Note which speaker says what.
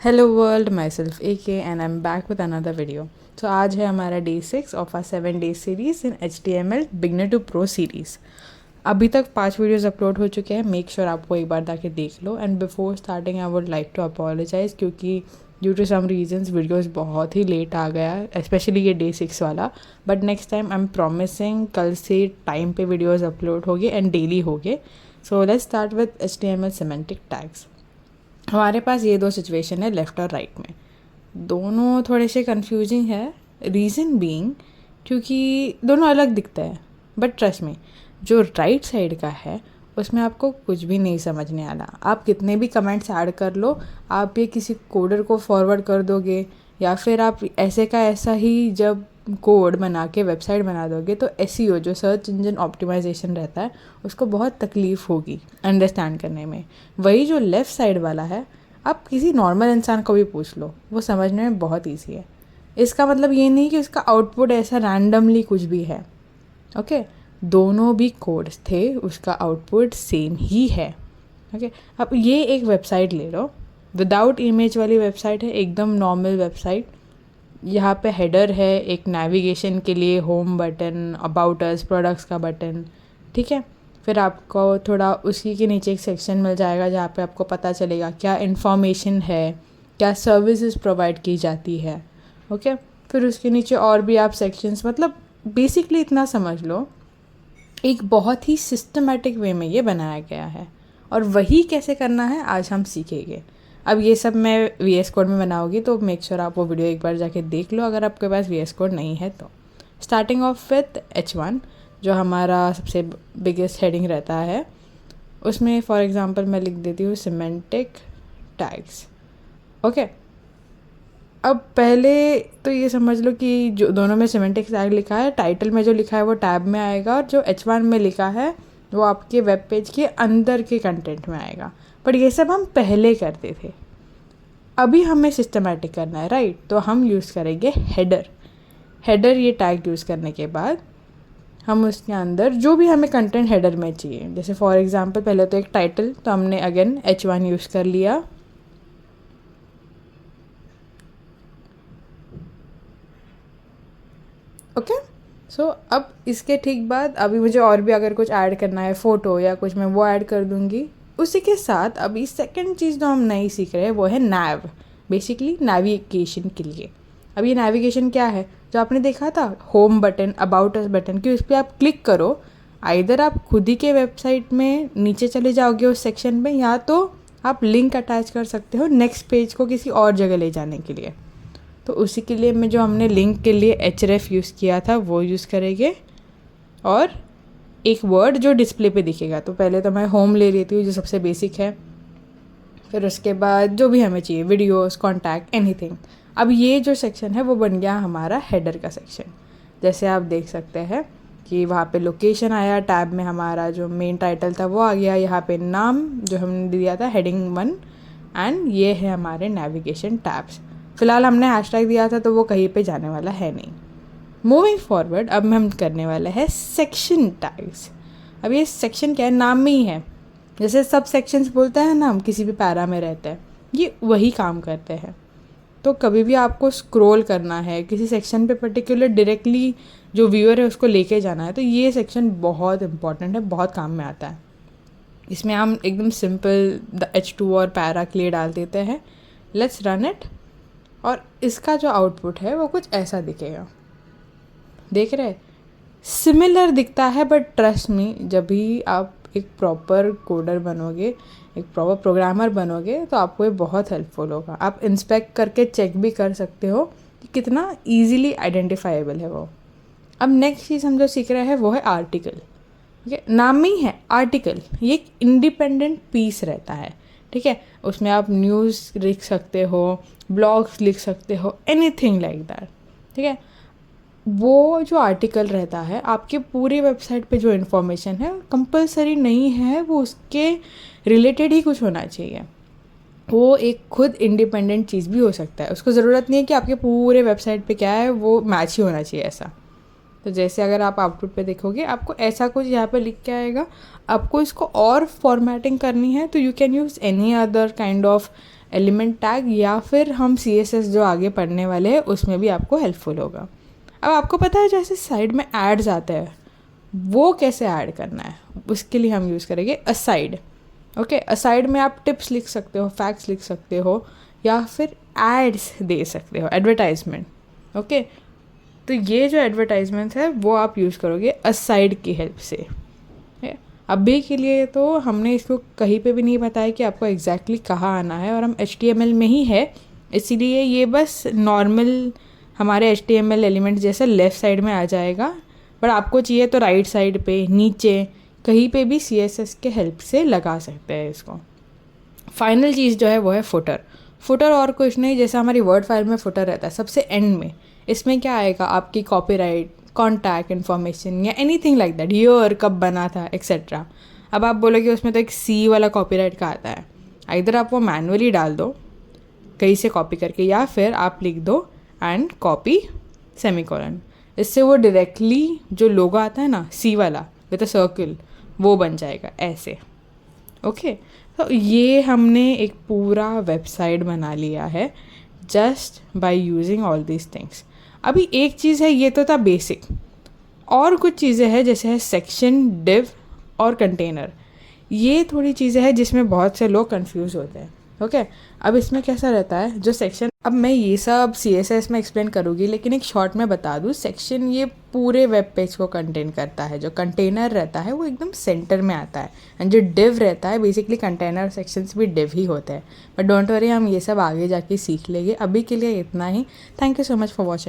Speaker 1: Hello world, माई सेल्फ AK and I am back with another video. तो आज है हमारा day 6 of our 7 day series in HTML beginner to pro series. अभी तक 5 वीडियोज़ अपलोड हो चुके हैं। मेक श्योर आपको एक बार जाके देख लो। And before starting I would like to apologise क्योंकि due to some reasons videos बहुत ही लेट आ गया, स्पेशली ये डे 6 वाला। But next time I am promising कल से टाइम पे वीडियोज़ अपलोड होंगे एंड डेली होंगे। So let's start with HTML semantic tags. हमारे पास ये दो सिचुएशन है लेफ़्ट और राइट में। दोनों थोड़े से कंफ्यूजिंग है, रीज़न बीइंग क्योंकि दोनों अलग दिखता है। बट ट्रस्ट में जो राइट साइड का है उसमें आपको कुछ भी नहीं समझने आना। आप कितने भी कमेंट्स ऐड कर लो, आप ये किसी कोडर को फॉरवर्ड कर दोगे या फिर आप ऐसे का ऐसा ही जब कोड बना के वेबसाइट बना दोगे तो SEO जो सर्च इंजन ऑप्टिमाइजेशन रहता है उसको बहुत तकलीफ़ होगी अंडरस्टैंड करने में। वही जो लेफ़्ट साइड वाला है, आप किसी नॉर्मल इंसान को भी पूछ लो, वो समझने में बहुत ईजी है। इसका मतलब ये नहीं कि उसका आउटपुट ऐसा रैंडमली कुछ भी है। ओके, दोनों भी कोड्स थे, उसका आउटपुट सेम ही है। ओके, अब ये एक वेबसाइट ले लो, विदाउट इमेज वाली वेबसाइट है, एकदम नॉर्मल वेबसाइट। यहाँ पे हेडर है, एक नेविगेशन के लिए home button, about us, products का बटन, ठीक है। फिर आपको थोड़ा उसी के नीचे एक सेक्शन मिल जाएगा जहाँ पे आपको पता चलेगा क्या इन्फॉर्मेशन है, क्या सर्विसेज प्रोवाइड की जाती है। ओके, फिर उसके नीचे और भी आप सेक्शंस, मतलब बेसिकली इतना समझ लो एक बहुत ही सिस्टमेटिक वे में ये बनाया गया है। और वही कैसे करना है आज हम सीखेंगे। अब ये सब मैं VS कोड में बनाऊंगी तो मेक श्योर आप वो वीडियो एक बार जाके देख लो अगर आपके पास VS कोड नहीं है तो। स्टार्टिंग ऑफ विथ H1 जो हमारा सबसे बिगेस्ट हेडिंग रहता है, उसमें फॉर एग्जांपल मैं लिख देती हूँ सिमेंटिक टैग्स। ओके, अब पहले तो ये समझ लो कि जो दोनों में सिमेंटिक टैग लिखा है, टाइटल में जो लिखा है वो टैब में आएगा और जो H1 में लिखा है वो आपके वेब पेज के अंदर के कंटेंट में आएगा। पर ये सब हम पहले करते थे, अभी हमें सिस्टमेटिक करना है, राइट। तो हम यूज़ करेंगे हेडर ये टैग यूज़ करने के बाद हम उसके अंदर जो भी हमें कंटेंट हेडर में चाहिए, जैसे फॉर एग्जांपल पहले तो एक टाइटल, तो हमने अगेन H1 यूज़ कर लिया। ओके, सो अब इसके ठीक बाद अभी मुझे और भी अगर कुछ ऐड करना है, फ़ोटो या कुछ, मैं वो ऐड कर दूँगी। उसी के साथ अभी सेकंड चीज़ जो हम नई सीख रहे हैं वो है नैव, बेसिकली नेविगेशन के लिए। अब ये नेविगेशन क्या है, जो आपने देखा था home button, about us button, कि उस पर आप क्लिक करो, आइदर आप खुद ही के वेबसाइट में नीचे चले जाओगे उस सेक्शन में, या तो आप लिंक अटैच कर सकते हो नेक्स्ट पेज को किसी और जगह ले जाने के लिए। तो उसी के लिए मैं जो हमने लिंक के लिए href यूज़ किया था वो यूज़ करेंगे, और एक वर्ड जो डिस्प्ले पे दिखेगा। तो पहले तो मैं होम ले लेती हूँ जो सबसे बेसिक है, फिर उसके बाद जो भी हमें चाहिए, वीडियोस, कॉन्टैक्ट, एनीथिंग। अब ये जो सेक्शन है वो बन गया हमारा हेडर का सेक्शन। जैसे आप देख सकते हैं कि वहाँ पे लोकेशन आया, टैब में हमारा जो मेन टाइटल था वो आ गया, यहाँ पे नाम जो हमने दिया था हेडिंग 1, एंड ये है हमारे नेविगेशन टैब्स। फ़िलहाल हमने हैशटैग दिया था तो वो कहीं पे जाने वाला है नहीं। मूविंग फॉरवर्ड अब हम करने वाले हैं सेक्शन टैग्स। अब ये सेक्शन क्या है, नाम में ही है। जैसे सब सेक्शंस बोलते हैं ना हम किसी भी पैरा में रहते हैं, ये वही काम करते हैं। तो कभी भी आपको स्क्रॉल करना है किसी सेक्शन पे पर्टिकुलर, डायरेक्टली जो व्यूअर है उसको लेके जाना है, तो ये सेक्शन बहुत इंपॉर्टेंट है, बहुत काम में आता है। इसमें हम एकदम सिंपल H2 और पैरा के लिए डाल देते हैं। लेट्स रन इट, और इसका जो आउटपुट है वो कुछ ऐसा दिखेगा। देख रहे, सिमिलर दिखता है, बट ट्रस्ट में जब भी आप एक प्रॉपर कोडर बनोगे, एक प्रॉपर प्रोग्रामर बनोगे, तो आपको ये बहुत हेल्पफुल होगा। आप इंस्पेक्ट करके चेक भी कर सकते हो कि कितना ईजिली आइडेंटिफाइबल है वो। अब नेक्स्ट चीज़ हम जो सीख रहे हैं वो है आर्टिकल। ठीक है, नाम में ही है आर्टिकल, ये एक इंडिपेंडेंट पीस रहता है। ठीक है, उसमें आप न्यूज़ लिख सकते हो, ब्लॉग्स लिख सकते हो, एनीथिंग लाइक दैट। ठीक है, वो जो आर्टिकल रहता है आपके पूरी वेबसाइट पे जो इन्फॉर्मेशन है कंपलसरी नहीं है वो उसके रिलेटेड ही कुछ होना चाहिए। वो एक खुद इंडिपेंडेंट चीज़ भी हो सकता है, उसको ज़रूरत नहीं है कि आपके पूरे वेबसाइट पे क्या है वो मैच ही होना चाहिए ऐसा। तो जैसे अगर आप आउटपुट पे देखोगे आपको ऐसा कुछ यहाँ पे लिख के आएगा। आपको इसको और फॉर्मेटिंग करनी है तो you can use any other kind of element tag या फिर हम CSS जो आगे पढ़ने वाले हैं उसमें भी आपको हेल्पफुल होगा। अब आपको पता है जैसे साइड में एड्स आते हैं वो कैसे ऐड करना है, उसके लिए हम यूज़ करेंगे असाइड। ओके, असाइड में आप टिप्स लिख सकते हो, फैक्ट्स लिख सकते हो या फिर एड्स दे सकते हो, एडवर्टाइजमेंट। ओके, तो ये जो एडवर्टाइजमेंट है वो आप यूज़ करोगे असाइड की हेल्प से। अभी के लिए तो हमने इसको कहीं पे भी नहीं बताया कि आपको एग्जैक्टली कहाँ आना है, और हम HTML में ही है इसीलिए ये बस नॉर्मल हमारे HTML एलिमेंट जैसे लेफ़्ट साइड में आ जाएगा, बट आपको चाहिए तो राइट साइड पे, नीचे, कहीं पे भी CSS के हेल्प से लगा सकते हैं इसको। फाइनल चीज़ जो है वो है फुटर। फुटर और कुछ नहीं, जैसे हमारी वर्ड फाइल में फुटर रहता है सबसे एंड में, इसमें क्या आएगा आपकी कॉपीराइट, कॉन्टैक्ट इन्फॉर्मेशन या एनीथिंग लाइक दैट, ईयर कब बना था एक्सेट्रा। अब आप बोलोगे उसमें तो एक C वाला कॉपीराइट का आता है, इधर आप वो मैनुअली डाल दो कहीं से कॉपी करके, या फिर आप लिख दो एंड कॉपी सेमीकोलन। इससे वो डायरेक्टली जो लोगो आता है ना C वाला विद अ सर्कल वो बन जाएगा ऐसे। ओके, तो ये हमने एक पूरा वेबसाइट बना लिया है just by using all these things. अभी एक चीज़ है, ये तो था बेसिक, और कुछ चीज़ें हैं जैसे है सेक्शन, डिव और कंटेनर। ये थोड़ी चीज़ें हैं जिसमें बहुत से लोग कंफ्यूज होते हैं। ओके, अब इसमें कैसा रहता है जो सेक्शन, अब मैं ये सब CSS में एक्सप्लेन करूँगी लेकिन एक शॉर्ट में बता दूँ, सेक्शन ये पूरे वेब पेज को कंटेन करता है, जो कंटेनर रहता है वो एकदम सेंटर में आता है, एंड जो डिव रहता है बेसिकली कंटेनर सेक्शंस भी डिव ही होते हैं, बट डोंट वरी हम ये सब आगे जाके सीख लेंगे। अभी के लिए इतना ही। Thank you so much for watching.